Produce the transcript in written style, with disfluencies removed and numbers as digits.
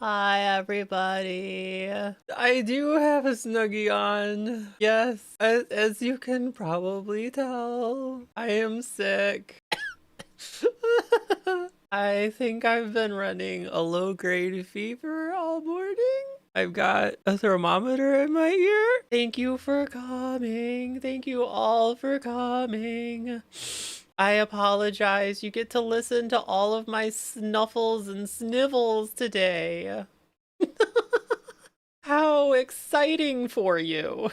Hi, everybody. I do have a Snuggie on. Yes, as you can probably tell, I am sick. I think I've been running a low-grade fever all morning. I've got a thermometer in my ear. Thank you for coming. Thank you all for coming. I apologize. You get to listen to all of my snuffles and snivels today. How exciting for you.